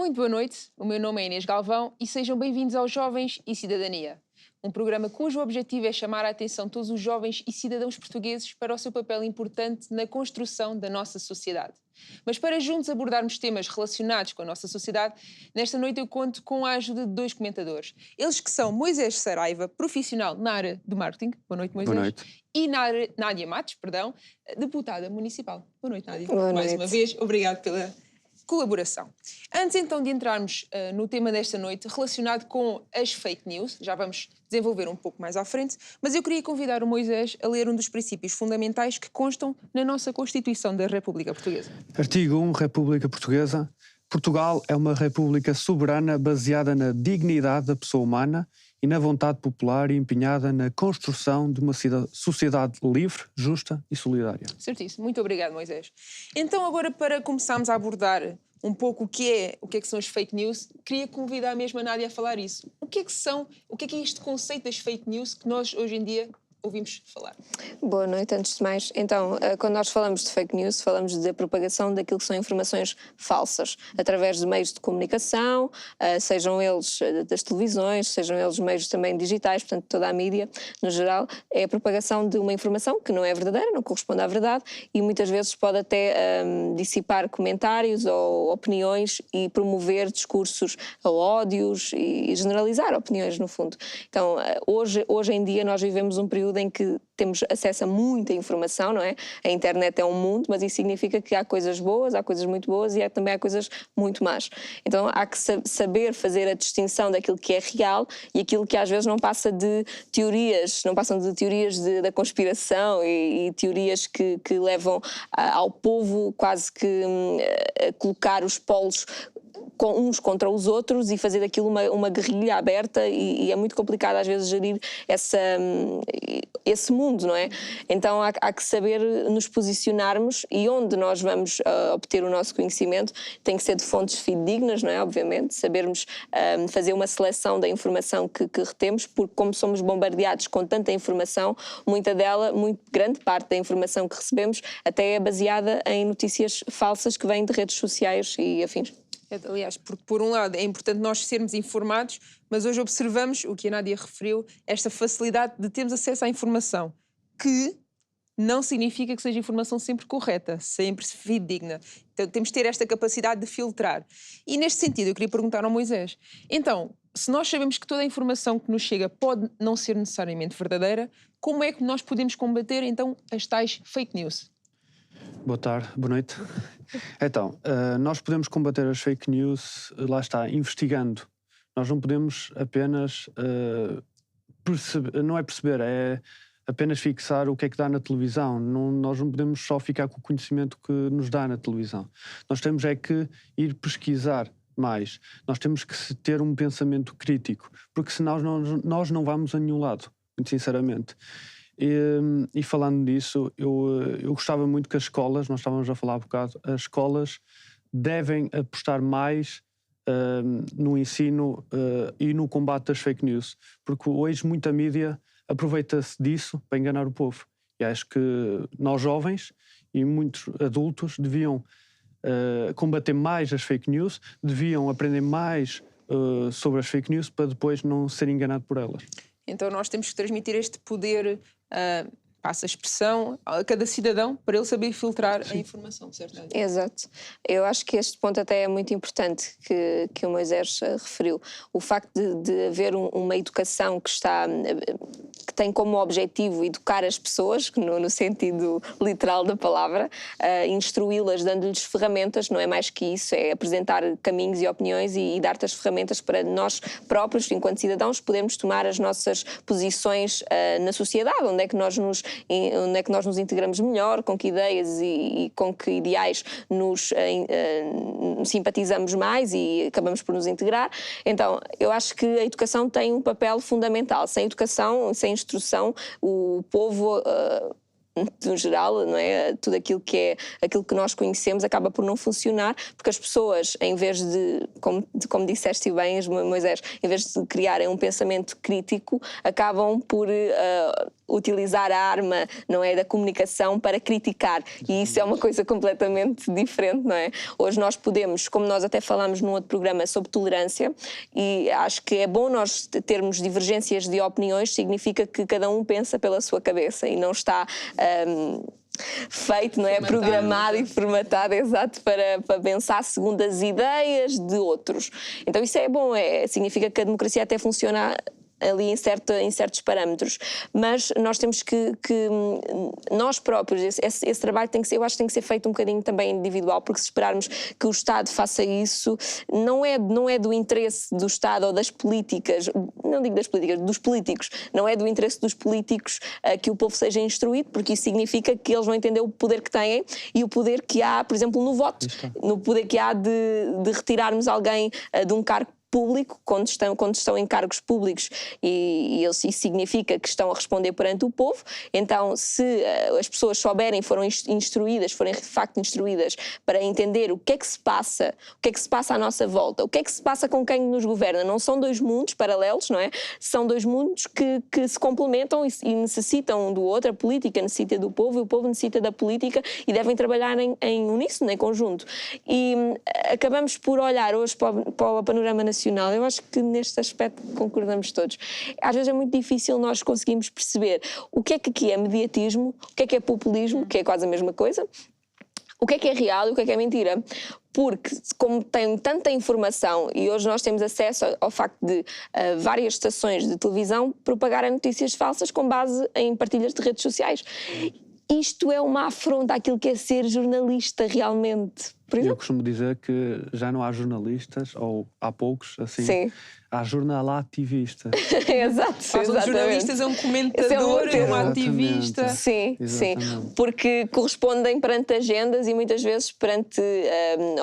Muito boa noite, o meu nome é Inês Galvão e sejam bem-vindos aos Jovens e Cidadania, um programa cujo objetivo é chamar a atenção de todos os jovens e cidadãos portugueses para o seu papel importante na construção da nossa sociedade. Mas para juntos abordarmos temas relacionados com a nossa sociedade, nesta noite eu conto com a ajuda de dois comentadores. Eles que são Moisés Saraiva, profissional na área do marketing. Boa noite, Moisés. Boa noite. E Nádia Matos, deputada municipal. Boa noite, Nádia. Boa Mais noite. uma vez, obrigado pela colaboração. Antes então de entrarmos no tema desta noite, relacionado com as fake news, já vamos desenvolver um pouco mais à frente, mas eu queria convidar o Moisés a ler um dos princípios fundamentais que constam na nossa Constituição da República Portuguesa. Artigo 1, República Portuguesa. Portugal é uma república soberana baseada na dignidade da pessoa humana e na vontade popular e empenhada na construção de uma sociedade livre, justa e solidária. Certíssimo. Muito obrigado, Moisés. Então, agora, para começarmos a abordar um pouco o que é que são as fake news, queria convidar mesmo a Nádia a falar isso. O que é este conceito das fake news que nós, hoje em dia, ouvimos falar? Boa noite, antes de mais. Então, quando nós falamos de fake news, falamos da propagação daquilo que são informações falsas, através de meios de comunicação, sejam eles das televisões, sejam eles meios também digitais, portanto toda a mídia, no geral, é a propagação de uma informação que não é verdadeira, não corresponde à verdade e muitas vezes pode até dissipar comentários ou opiniões e promover discursos a ódios e generalizar opiniões, no fundo. Então, hoje em dia nós vivemos um período em que temos acesso a muita informação, não é? A internet é um mundo, mas isso significa que há coisas boas, há coisas muito boas e também há coisas muito más. Então há que saber fazer a distinção daquilo que é real e aquilo que às vezes não passa de teorias, não passam de teorias da conspiração e teorias que levam ao povo quase que a colocar os polos uns contra os outros e fazer daquilo uma guerrilha aberta e é muito complicado às vezes gerir esse mundo, não é? Então há que saber nos posicionarmos e onde nós vamos obter o nosso conhecimento tem que ser de fontes fidedignas, não é? Obviamente, sabermos fazer uma seleção da informação que retemos, porque como somos bombardeados com tanta informação, muito grande parte da informação que recebemos até é baseada em notícias falsas que vêm de redes sociais e afins. Aliás, porque por um lado é importante nós sermos informados, mas hoje observamos, o que a Nádia referiu, esta facilidade de termos acesso à informação, que não significa que seja informação sempre correta, sempre fidedigna. Então temos de ter esta capacidade de filtrar. E neste sentido eu queria perguntar ao Moisés, então, se nós sabemos que toda a informação que nos chega pode não ser necessariamente verdadeira, como é que nós podemos combater então as tais fake news? Boa tarde, boa noite. Então, nós podemos combater as fake news, lá está, investigando. Nós não podemos apenas perceber, é apenas fixar o que é que dá na televisão. Nós não podemos só ficar com o conhecimento que nos dá na televisão. Nós temos é que ir pesquisar mais. Nós temos que ter um pensamento crítico, porque senão nós não vamos a nenhum lado, muito sinceramente. E falando disso, eu gostava muito que as escolas, nós estávamos a falar há bocado, as escolas devem apostar mais no ensino e no combate das fake news, porque hoje muita mídia aproveita-se disso para enganar o povo. E acho que nós jovens e muitos adultos deviam combater mais as fake news, deviam aprender mais sobre as fake news para depois não ser enganado por elas. Então nós temos que transmitir este poder, passa a expressão, a cada cidadão para ele saber filtrar a informação, certo? Exato. Eu acho que este ponto até é muito importante que o Moisés referiu. O facto de haver uma educação que tem como objetivo educar as pessoas, no sentido literal da palavra, instruí-las, dando-lhes ferramentas, não é mais que isso, é apresentar caminhos e opiniões e dar-te as ferramentas para nós próprios, enquanto cidadãos, podermos tomar as nossas posições na sociedade, onde é que nós nos integramos melhor, com que ideias e com que ideais nos simpatizamos mais e acabamos por nos integrar. Então, eu acho que a educação tem um papel fundamental. Sem educação, sem instrução, o povo no geral, não é? Tudo aquilo que nós conhecemos acaba por não funcionar, porque as pessoas, em vez de, como disseste bem, Moisés, em vez de criarem um pensamento crítico, acabam por utilizar a arma, não é, da comunicação para criticar, e isso é uma coisa completamente diferente, não é? Hoje nós podemos, como nós até falámos num outro programa sobre tolerância, e acho que é bom nós termos divergências de opiniões, significa que cada um pensa pela sua cabeça e não está feito, não é? Programado e formatado, exato, para pensar segundo as ideias de outros. Então isso é bom, significa que a democracia até funciona ali em certos parâmetros, mas nós temos que nós próprios, esse trabalho tem que ser, eu acho que tem que ser feito um bocadinho também individual, porque se esperarmos que o Estado faça isso, não é do interesse do Estado ou das políticas, não digo das políticas, dos políticos, não é do interesse dos políticos que o povo seja instruído, porque isso significa que eles vão entender o poder que têm e o poder que há, por exemplo, no voto, no poder que há de retirarmos alguém de um cargo público, quando estão em cargos públicos, e isso significa que estão a responder perante o povo. Então, se as pessoas souberem, forem de facto instruídas para entender o que é que se passa à nossa volta, o que é que se passa com quem nos governa, não são dois mundos paralelos, não é? São dois mundos que se complementam e necessitam um do outro. A política necessita do povo e o povo necessita da política, e devem trabalhar em uníssono, em conjunto. E acabamos por olhar hoje para o panorama nacional. Eu acho que neste aspecto concordamos todos. Às vezes é muito difícil nós conseguirmos perceber o que é que aqui é mediatismo, o que é populismo, que é quase a mesma coisa, o que é real e o que é mentira. Porque, como tem tanta informação, e hoje nós temos acesso ao facto de várias estações de televisão propagarem notícias falsas com base em partilhas de redes sociais. Isto é uma afronta àquilo que é ser jornalista realmente. Eu costumo dizer que já não há jornalistas, ou há poucos, assim. Sim. Há jornalativistas. Exato, os jornalistas é um comentador, é um ativista. Sim, porque correspondem perante agendas e muitas vezes perante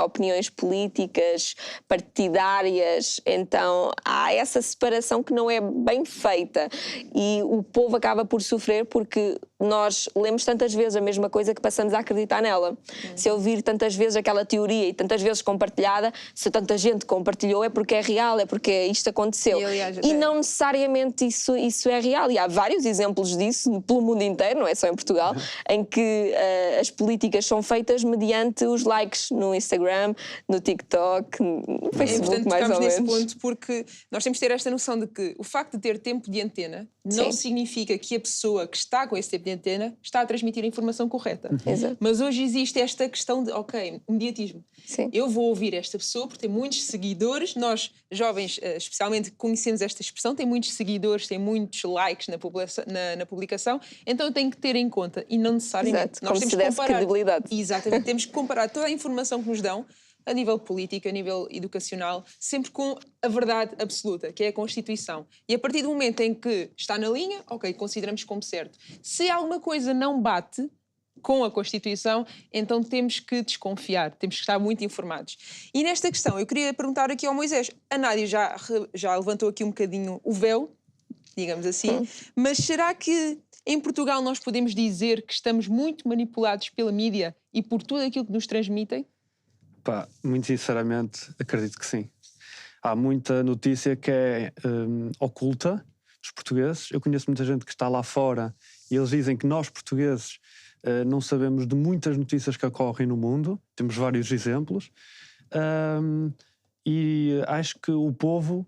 opiniões políticas, partidárias. Então há essa separação que não é bem feita, e o povo acaba por sofrer porque nós lemos tantas vezes a mesma coisa que passamos a acreditar nela. Se eu ouvir tantas vezes aquela teoria e tantas vezes compartilhada, se tanta gente compartilhou, é porque é real, é porque isto aconteceu. E não necessariamente isso é real. E há vários exemplos disso pelo mundo inteiro, não é só em Portugal, em que as políticas são feitas mediante os likes no Instagram, no TikTok, no Facebook, mais ou menos. Nesse ponto, porque nós temos de ter esta noção de que o facto de ter tempo de antena não significa que a pessoa que está com esse tempo de antena está a transmitir a informação correta. Mas hoje existe esta questão de, mediatismo. Sim. Eu vou ouvir esta pessoa porque tem muitos seguidores. Nós, jovens, especialmente, conhecemos esta expressão, tem muitos seguidores, tem muitos likes na publicação, então eu tenho que ter em conta, e não necessariamente. Nós temos que comparar credibilidade. Exatamente, temos que comparar toda a informação que nos dão, a nível político, a nível educacional, sempre com a verdade absoluta, que é a Constituição. E a partir do momento em que está na linha, consideramos como certo. Se alguma coisa não bate com a Constituição, então temos que desconfiar, temos que estar muito informados. E nesta questão, eu queria perguntar aqui ao Moisés, a Nádia já levantou aqui um bocadinho o véu, digamos assim, mas será que em Portugal nós podemos dizer que estamos muito manipulados pela mídia e por tudo aquilo que nos transmitem? Muito sinceramente, acredito que sim. Há muita notícia que é oculta dos portugueses. Eu conheço muita gente que está lá fora e eles dizem que nós, portugueses, não sabemos de muitas notícias que ocorrem no mundo. Temos vários exemplos. E acho que o povo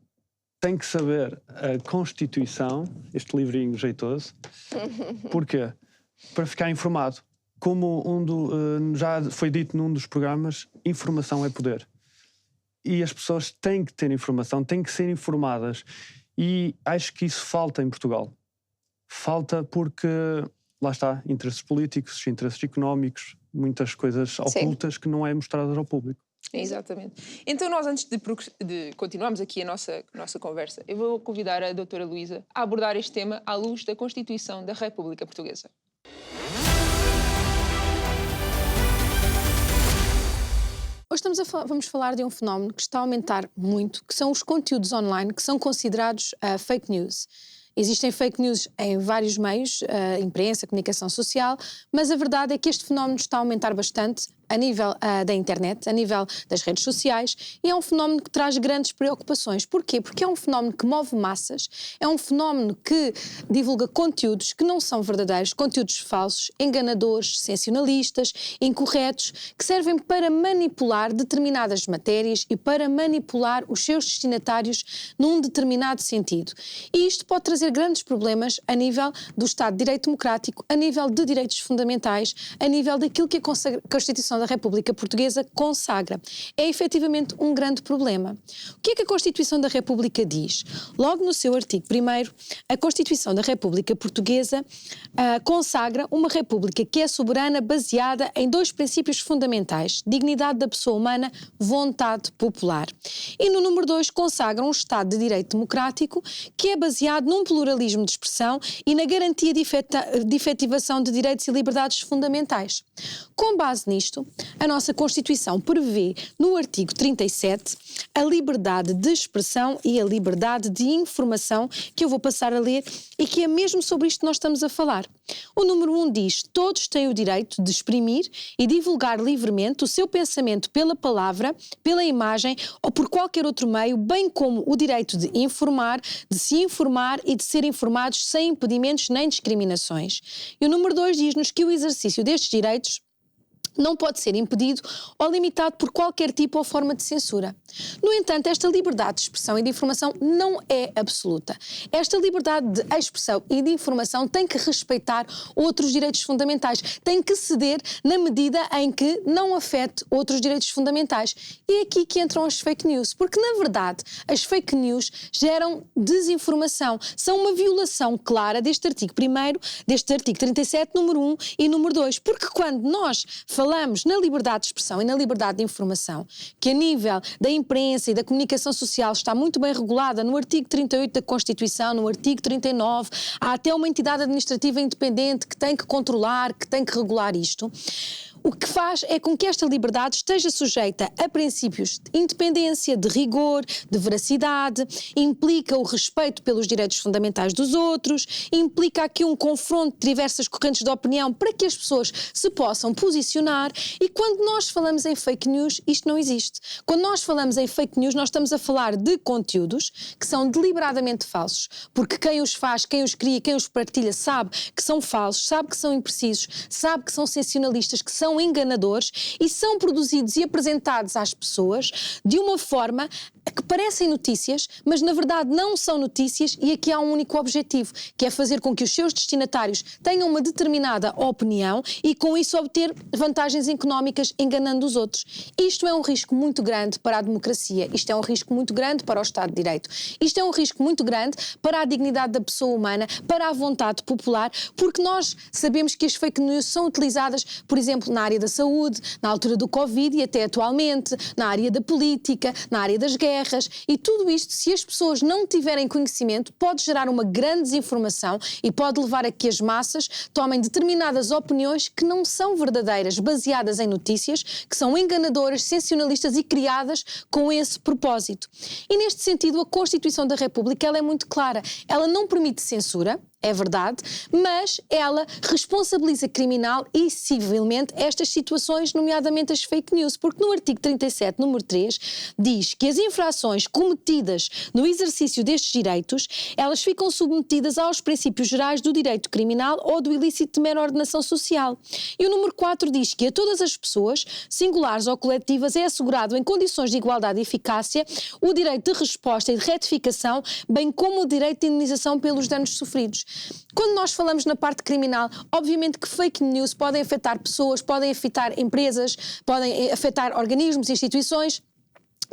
tem que saber a Constituição, este livrinho jeitoso. Porquê? Para ficar informado. Como já foi dito num dos programas, informação é poder. E as pessoas têm que ter informação, têm que ser informadas. E acho que isso falta em Portugal. Falta porque, lá está, interesses políticos, interesses económicos, muitas coisas ocultas que não é mostradas ao público. Exatamente. Então nós, antes de continuarmos aqui a nossa conversa, eu vou convidar a doutora Luísa a abordar este tema à luz da Constituição da República Portuguesa. Hoje vamos falar de um fenómeno que está a aumentar muito, que são os conteúdos online que são considerados fake news. Existem fake news em vários meios, imprensa, comunicação social, mas a verdade é que este fenómeno está a aumentar bastante a nível da internet, a nível das redes sociais, e é um fenómeno que traz grandes preocupações. Porquê? Porque é um fenómeno que move massas, é um fenómeno que divulga conteúdos que não são verdadeiros, conteúdos falsos, enganadores, sensacionalistas, incorretos, que servem para manipular determinadas matérias e para manipular os seus destinatários num determinado sentido. E isto pode trazer grandes problemas a nível do Estado de Direito Democrático, a nível de direitos fundamentais, a nível daquilo que a Constituição da República Portuguesa consagra. É efetivamente um grande problema. O que é que a Constituição da República diz? Logo no seu artigo 1º, a Constituição da República Portuguesa consagra uma república que é soberana, baseada em 2 princípios fundamentais: dignidade da pessoa humana, vontade popular. E no número 2 consagra um Estado de Direito Democrático que é baseado num pluralismo de expressão e na garantia de efetivação de direitos e liberdades fundamentais. Com base nisto, a nossa Constituição prevê, no artigo 37, a liberdade de expressão e a liberdade de informação, que eu vou passar a ler, e que é mesmo sobre isto que nós estamos a falar. O número 1 diz: todos têm o direito de exprimir e divulgar livremente o seu pensamento pela palavra, pela imagem ou por qualquer outro meio, bem como o direito de informar, de se informar e de ser informados sem impedimentos nem discriminações. E o número 2 diz-nos que o exercício destes direitos não pode ser impedido ou limitado por qualquer tipo ou forma de censura. No entanto, esta liberdade de expressão e de informação não é absoluta. Esta liberdade de expressão e de informação tem que respeitar outros direitos fundamentais, tem que ceder na medida em que não afete outros direitos fundamentais. E é aqui que entram as fake news, porque na verdade as fake news geram desinformação, são uma violação clara deste artigo 1º, deste artigo 37, número 1 e número 2, porque quando nós falamos na liberdade de expressão e na liberdade de informação, que a nível da imprensa e da comunicação social está muito bem regulada no artigo 38 da Constituição, no artigo 39, há até uma entidade administrativa independente que tem que controlar, que tem que regular isto. O que faz é com que esta liberdade esteja sujeita a princípios de independência, de rigor, de veracidade, implica o respeito pelos direitos fundamentais dos outros, implica aqui um confronto de diversas correntes de opinião para que as pessoas se possam posicionar. E quando nós falamos em fake news, isto não existe. Quando nós falamos em fake news, nós estamos a falar de conteúdos que são deliberadamente falsos, porque quem os faz, quem os cria, quem os partilha sabe que são falsos, sabe que são imprecisos, sabe que são sensacionalistas, que são enganadores e são produzidos e apresentados às pessoas de uma forma que parecem notícias, mas na verdade não são notícias, e aqui há um único objetivo, que é fazer com que os seus destinatários tenham uma determinada opinião e com isso obter vantagens económicas enganando os outros. Isto é um risco muito grande para a democracia, isto é um risco muito grande para o Estado de Direito, isto é um risco muito grande para a dignidade da pessoa humana, para a vontade popular, porque nós sabemos que as fake news são utilizadas, por exemplo, na área da saúde, na altura do Covid e até atualmente, na área da política, na área das guerras, e tudo isto, se as pessoas não tiverem conhecimento, pode gerar uma grande desinformação e pode levar a que as massas tomem determinadas opiniões que não são verdadeiras, baseadas em notícias, que são enganadoras, sensacionalistas e criadas com esse propósito. E neste sentido, a Constituição da República ela é muito clara. Ela não permite censura, é verdade, mas ela responsabiliza criminal e civilmente estas situações, nomeadamente as fake news, porque no artigo 37, número 3, diz que as infrações cometidas no exercício destes direitos, elas ficam submetidas aos princípios gerais do direito criminal ou do ilícito de mera ordenação social. E o número 4 diz que a todas as pessoas, singulares ou coletivas, é assegurado em condições de igualdade e eficácia o direito de resposta e de retificação, bem como o direito de indenização pelos danos sofridos. Quando nós falamos na parte criminal, obviamente que fake news podem afetar pessoas, podem afetar empresas, podem afetar organismos, instituições.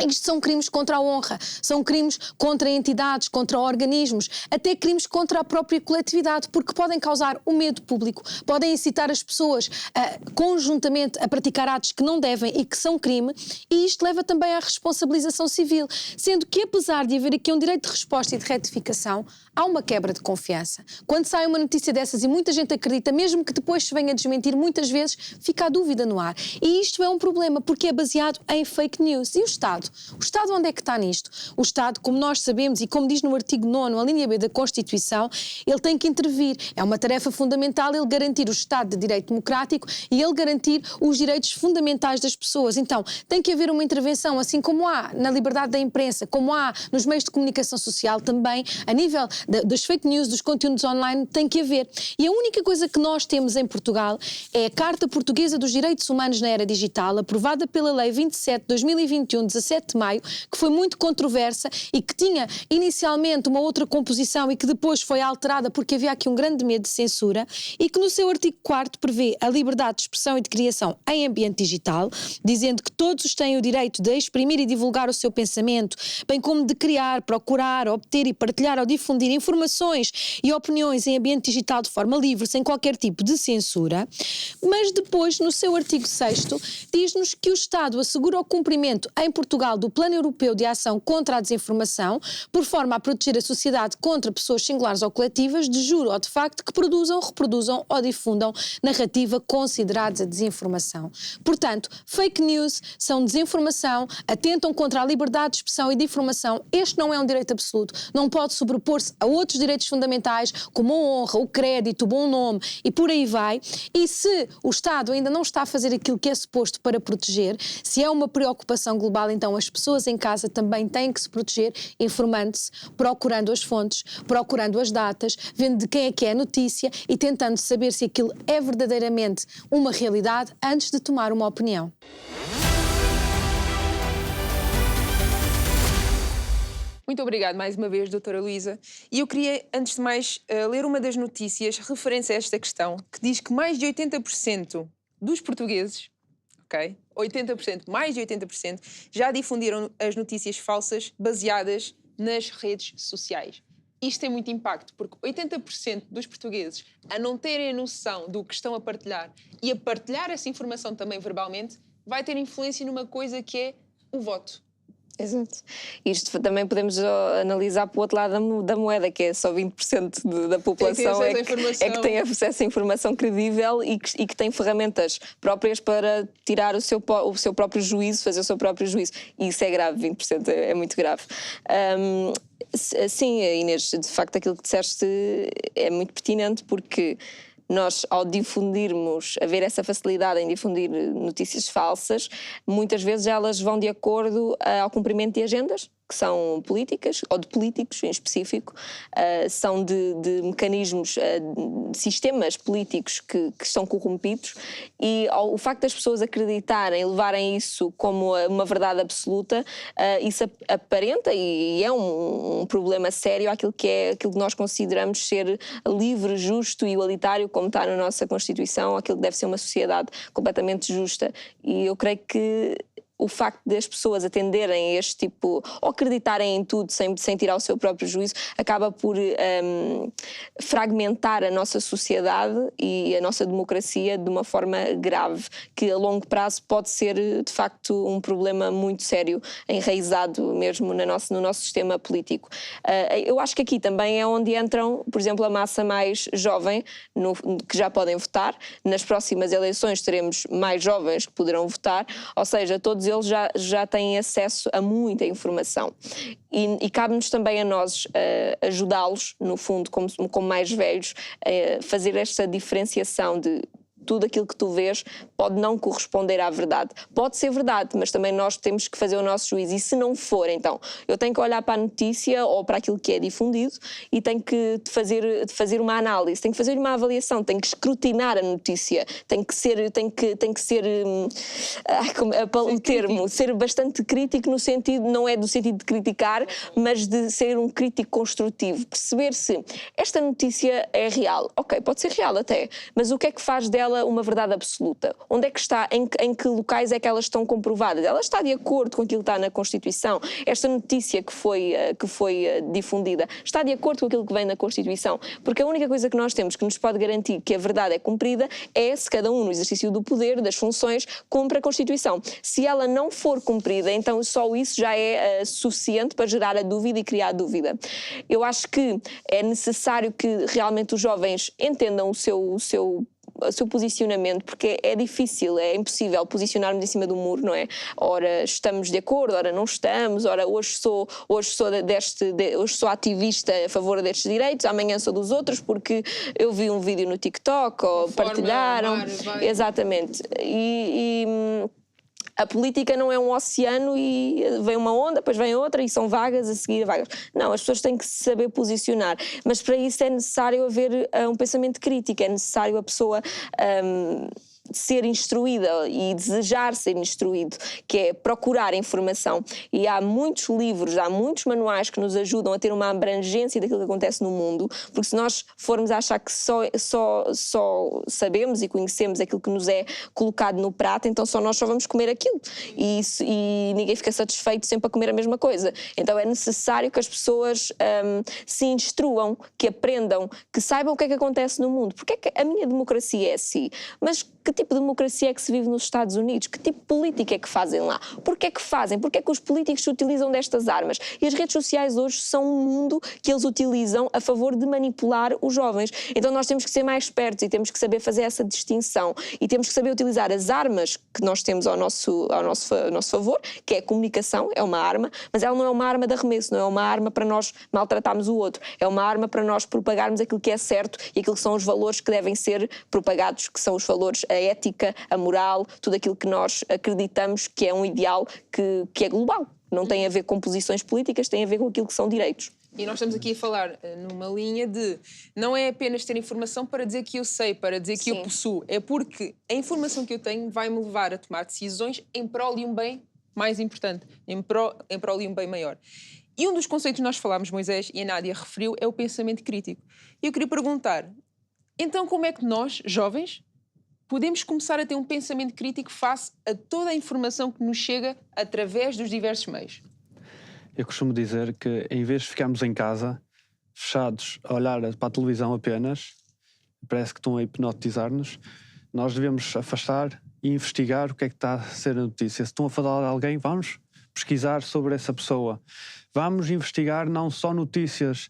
Isto são crimes contra a honra, são crimes contra entidades, contra organismos, até crimes contra a própria coletividade, porque podem causar o medo público, podem incitar as pessoas conjuntamente a praticar atos que não devem e que são crime, e isto leva também à responsabilização civil, sendo que apesar de haver aqui um direito de resposta e de retificação, há uma quebra de confiança. Quando sai uma notícia dessas e muita gente acredita, mesmo que depois se venha a desmentir, muitas vezes fica a dúvida no ar. E isto é um problema, porque é baseado em fake news. E o Estado Estado. O Estado onde é que está nisto? O Estado, como nós sabemos e como diz no artigo 9º, a linha B da Constituição, ele tem que intervir. É uma tarefa fundamental ele garantir o Estado de Direito democrático e ele garantir os direitos fundamentais das pessoas. Então, tem que haver uma intervenção, assim como há na liberdade da imprensa, como há nos meios de comunicação social também, a nível das fake news, dos conteúdos online, tem que haver. E a única coisa que nós temos em Portugal é a Carta Portuguesa dos Direitos Humanos na Era Digital, aprovada pela Lei 27 de 2021, 17 de maio, que foi muito controversa e que tinha inicialmente uma outra composição e que depois foi alterada porque havia aqui um grande medo de censura, e que no seu artigo 4º prevê a liberdade de expressão e de criação em ambiente digital, dizendo que todos têm o direito de exprimir e divulgar o seu pensamento, bem como de criar, procurar, obter e partilhar ou difundir informações e opiniões em ambiente digital de forma livre, sem qualquer tipo de censura. Mas depois, no seu artigo 6º, diz-nos que o Estado assegura o cumprimento em Portugal do Plano Europeu de Ação contra a Desinformação, por forma a proteger a sociedade contra pessoas singulares ou coletivas, de juro ou de facto, que produzam, reproduzam ou difundam narrativa considerados a desinformação. Portanto, fake news são desinformação, atentam contra a liberdade de expressão e de informação. Este não é um direito absoluto, não pode sobrepor-se a outros direitos fundamentais, como a honra, o crédito, o bom nome e por aí vai. E se o Estado ainda não está a fazer aquilo que é suposto para proteger, se é uma preocupação global, então as pessoas em casa também têm que se proteger, informando-se, procurando as fontes, procurando as datas, vendo de quem é que é a notícia e tentando saber se aquilo é verdadeiramente uma realidade antes de tomar uma opinião. Muito obrigado mais uma vez, doutora Luísa. E eu queria, antes de mais, ler uma das notícias referente a esta questão, que diz que mais de 80% dos portugueses, ok? 80%, mais de 80%, já difundiram as notícias falsas baseadas nas redes sociais. Isto tem muito impacto, porque 80% dos portugueses, a não terem a noção do que estão a partilhar e a partilhar essa informação também verbalmente, vai ter influência numa coisa que é o voto. Exato. Isto também podemos analisar para o outro lado da moeda, que é só 20% da população é que tem acesso à informação credível e que tem ferramentas próprias para tirar o seu próprio juízo, fazer o seu próprio juízo. E isso é grave, 20% é muito grave. Sim, Inês, de facto aquilo que disseste é muito pertinente, porque nós, ao difundirmos, haver essa facilidade em difundir notícias falsas, muitas vezes elas vão de acordo ao cumprimento de agendas, que são políticas, ou de políticos em específico, são de mecanismos, de sistemas políticos que estão corrompidos, e o facto das pessoas acreditarem, levarem isso como uma verdade absoluta, isso aparenta e é um problema sério àquilo que nós consideramos ser livre, justo e igualitário, como está na nossa Constituição, aquilo que deve ser uma sociedade completamente justa. E eu creio que o facto das pessoas atenderem a este tipo, ou acreditarem em tudo sem tirar o seu próprio juízo, acaba por fragmentar a nossa sociedade e a nossa democracia de uma forma grave, que a longo prazo pode ser de facto um problema muito sério, enraizado mesmo no nosso sistema político. Eu acho que aqui também é onde entram, por exemplo, a massa mais jovem, que já podem votar. Nas próximas eleições teremos mais jovens que poderão votar, ou seja, todos eles já têm acesso a muita informação. E cabe-nos também a nós ajudá-los, no fundo, como mais velhos, a fazer esta diferenciação de tudo aquilo que tu vês pode não corresponder à verdade. Pode ser verdade, mas também nós temos que fazer o nosso juízo. E se não for, então, eu tenho que olhar para a notícia ou para aquilo que é difundido e tenho que fazer uma análise, tenho que fazer uma avaliação, tenho que escrutinar a notícia, tenho que ser o termo, ser bastante crítico no sentido, não é do sentido de criticar, mas de ser um crítico construtivo. Perceber se esta notícia é real. Ok, pode ser real até, mas o que é que faz dela uma verdade absoluta? Onde é que está? Em que locais é que elas estão comprovadas? Ela está de acordo com aquilo que está na Constituição? Esta notícia que foi difundida está de acordo com aquilo que vem na Constituição? Porque a única coisa que nós temos que nos pode garantir que a verdade é cumprida é se cada um, no exercício do poder, das funções, cumpre a Constituição. Se ela não for cumprida, então só isso já é suficiente para gerar a dúvida e criar a dúvida. Eu acho que é necessário que realmente os jovens entendam o seu seu posicionamento, porque é difícil, é impossível posicionarmos em cima do muro, não é? Ora estamos de acordo, ora não estamos, ora hoje sou ativista a favor destes direitos, amanhã sou dos outros porque eu vi um vídeo no TikTok ou partilharam. Exatamente. A política não é um oceano e vem uma onda, depois vem outra e são vagas a seguir vagas. Não, as pessoas têm que se saber posicionar, mas para isso é necessário haver um pensamento crítico, é necessário a pessoa ser instruída e desejar ser instruído, que é procurar informação. E há muitos livros, há muitos manuais que nos ajudam a ter uma abrangência daquilo que acontece no mundo, porque se nós formos a achar que só sabemos e conhecemos aquilo que nos é colocado no prato, então só vamos comer aquilo. E ninguém fica satisfeito sempre a comer a mesma coisa. Então é necessário que as pessoas se instruam, que aprendam, que saibam o que é que acontece no mundo. Porque é que a minha democracia é assim? Mas que tipo de democracia é que se vive nos Estados Unidos? Que tipo de política é que fazem lá? Porquê é que fazem? Porquê é que os políticos se utilizam destas armas? E as redes sociais hoje são um mundo que eles utilizam a favor de manipular os jovens. Então nós temos que ser mais espertos e temos que saber fazer essa distinção e temos que saber utilizar as armas que nós temos ao nosso favor, que é a comunicação, é uma arma, mas ela não é uma arma de arremesso, não é uma arma para nós maltratarmos o outro, é uma arma para nós propagarmos aquilo que é certo e aquilo que são os valores que devem ser propagados, que são os valores, a ética, a moral, tudo aquilo que nós acreditamos que é um ideal que é global. Não tem a ver com posições políticas, tem a ver com aquilo que são direitos. E nós estamos aqui a falar numa linha de não é apenas ter informação para dizer que eu sei, para dizer que eu possuo, é porque a informação que eu tenho vai-me levar a tomar decisões em prol de um bem mais importante, em prol de um bem maior. E um dos conceitos que nós falámos, Moisés, e a Nádia referiu, é o pensamento crítico. E eu queria perguntar, então como é que nós, jovens, podemos começar a ter um pensamento crítico face a toda a informação que nos chega através dos diversos meios? Eu costumo dizer que, em vez de ficarmos em casa, fechados, a olhar para a televisão apenas, parece que estão a hipnotizar-nos, nós devemos afastar e investigar o que é que está a ser a notícia. Se estão a falar de alguém, vamos pesquisar sobre essa pessoa. Vamos investigar não só notícias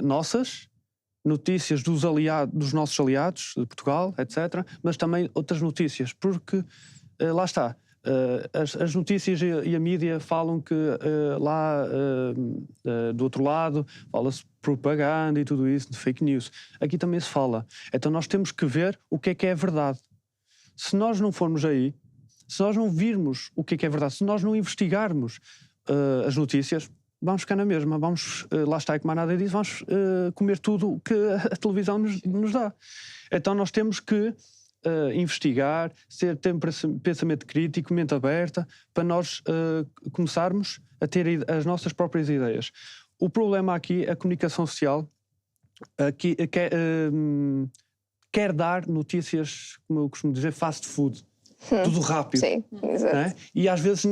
nossas, notícias dos nossos aliados, de Portugal, etc., mas também outras notícias, porque lá está, as notícias e a mídia falam que lá do outro lado fala-se propaganda e tudo isso, de fake news. Aqui também se fala. Então nós temos que ver o que é verdade. Se nós não formos aí, se nós não virmos o que é verdade, se nós não investigarmos as notícias, vamos ficar na mesma, vamos, lá está, como a Nádia diz, vamos comer tudo o que a televisão nos dá. Então nós temos que investigar, ter um pensamento crítico, mente aberta, para nós começarmos a ter as nossas próprias ideias. O problema aqui é a comunicação social, que quer dar notícias, como eu costumo dizer, fast food. Tudo rápido. Sim, exato. Não é? E às vezes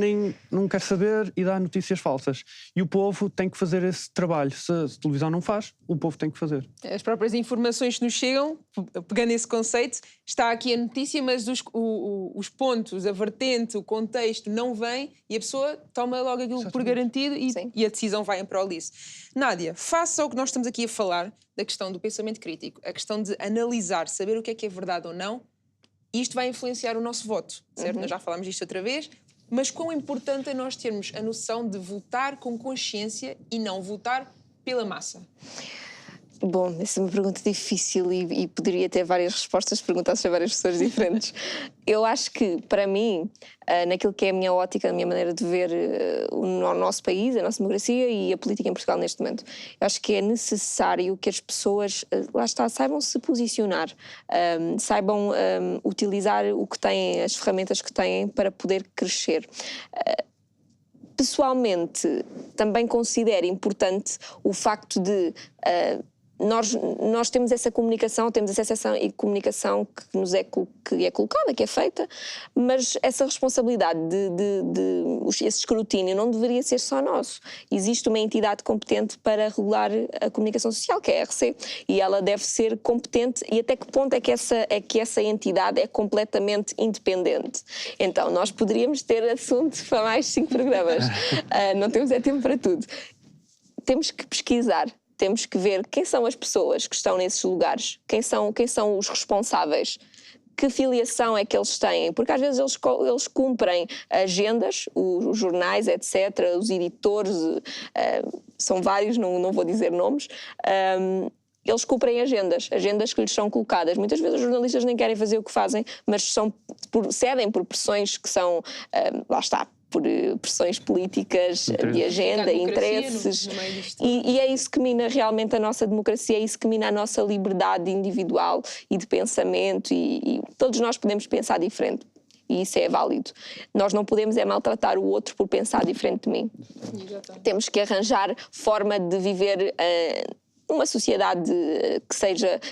não quer saber e dá notícias falsas. E o povo tem que fazer esse trabalho. Se a televisão não faz, o povo tem que fazer. As próprias informações que nos chegam, pegando esse conceito, está aqui a notícia, mas os pontos, a vertente, o contexto não vem e a pessoa toma logo aquilo por garantido e a decisão vai em prol disso. Nádia, face ao que nós estamos aqui a falar, da questão do pensamento crítico, a questão de analisar, saber o que é verdade ou não, isto vai influenciar o nosso voto, certo? Nós já falámos disto outra vez, mas quão importante é nós termos a noção de votar com consciência e não votar pela massa? Bom, essa é uma pergunta difícil e poderia ter várias respostas, perguntadas a várias pessoas diferentes. Eu acho que, para mim, naquilo que é a minha ótica, a minha maneira de ver o nosso país, a nossa democracia e a política em Portugal neste momento, eu acho que é necessário que as pessoas, lá está, saibam se posicionar, saibam utilizar o que têm, as ferramentas que têm para poder crescer. Pessoalmente, também considero importante o facto de nós temos essa comunicação, temos essa acesso e comunicação que é colocada, que é feita, mas essa responsabilidade esse escrutínio não deveria ser só nosso. Existe uma entidade competente para regular a comunicação social, que é a RC, e ela deve ser competente. E até que ponto é que essa entidade é completamente independente? Então, nós poderíamos ter assunto para mais 5 programas. Não temos tempo para tudo. Temos que pesquisar. temos que ver quem são as pessoas que estão nesses lugares, quem são os responsáveis, que filiação é que eles têm, porque às vezes eles cumprem agendas, os jornais, etc., os editores, são vários, não vou dizer nomes, eles cumprem agendas que lhes são colocadas. Muitas vezes os jornalistas nem querem fazer o que fazem, mas cedem por pressões que são, lá está, por pressões políticas, de agenda, interesses. E é isso que mina realmente a nossa democracia, é isso que mina a nossa liberdade individual e de pensamento, e todos nós podemos pensar diferente. E isso é válido. Nós não podemos maltratar o outro por pensar diferente de mim. Exatamente. Temos que arranjar forma de viver uma sociedade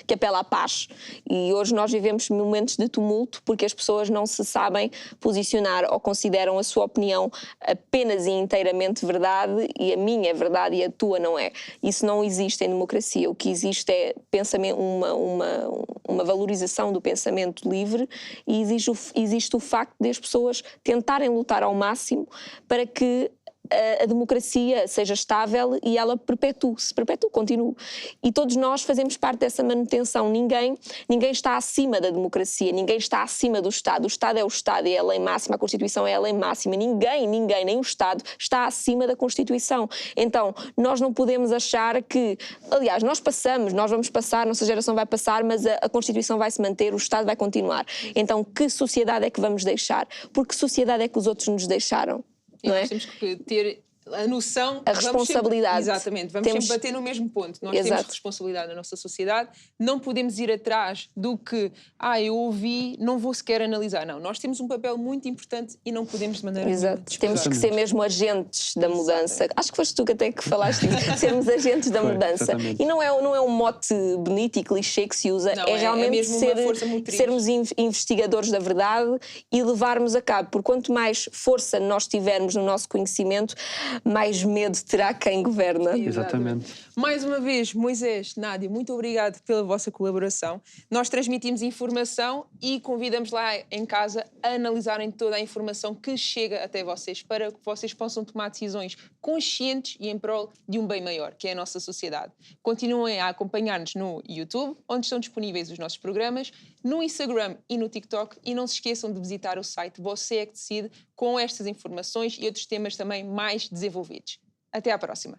que apela à paz. E hoje nós vivemos momentos de tumulto porque as pessoas não se sabem posicionar ou consideram a sua opinião apenas e inteiramente verdade, e a minha é verdade e a tua não é. Isso não existe em democracia. O que existe é uma valorização do pensamento livre, e existe o facto de as pessoas tentarem lutar ao máximo para que a democracia seja estável e ela continue. E todos nós fazemos parte dessa manutenção. Ninguém está acima da democracia, ninguém está acima do Estado. O Estado é o Estado, é a lei máxima, a Constituição é a lei máxima. Ninguém, nem o Estado está acima da Constituição. Então, nós não podemos achar que, aliás, nós vamos passar, nossa geração vai passar, mas a Constituição vai se manter, o Estado vai continuar. Então, que sociedade é que vamos deixar? Porque sociedade é que os outros nos deixaram? E nós temos que ter a noção... A responsabilidade. Exatamente, vamos sempre bater no mesmo ponto. Nós temos responsabilidade na nossa sociedade, não podemos ir atrás do que, eu ouvi, não vou sequer analisar. Não, nós temos um papel muito importante e não podemos de maneira nenhuma desprezar. Temos que ser mesmo agentes da mudança. Exatamente. Acho que foste tu que até que falaste disso, sermos agentes da mudança. E não é um mote bonito e clichê que se usa, é realmente sermos investigadores da verdade e levarmos a cabo. Por quanto mais força nós tivermos no nosso conhecimento, mais medo terá quem governa. Exatamente. Mais uma vez, Moisés, Nádia, muito obrigado pela vossa colaboração. Nós transmitimos informação e convidamos lá em casa a analisarem toda a informação que chega até vocês, para que vocês possam tomar decisões conscientes e em prol de um bem maior, que é a nossa sociedade. Continuem a acompanhar-nos no YouTube, onde estão disponíveis os nossos programas, no Instagram e no TikTok, e não se esqueçam de visitar o site Você é que Decide, com estas informações e outros temas também mais desenvolvidos. Até à próxima!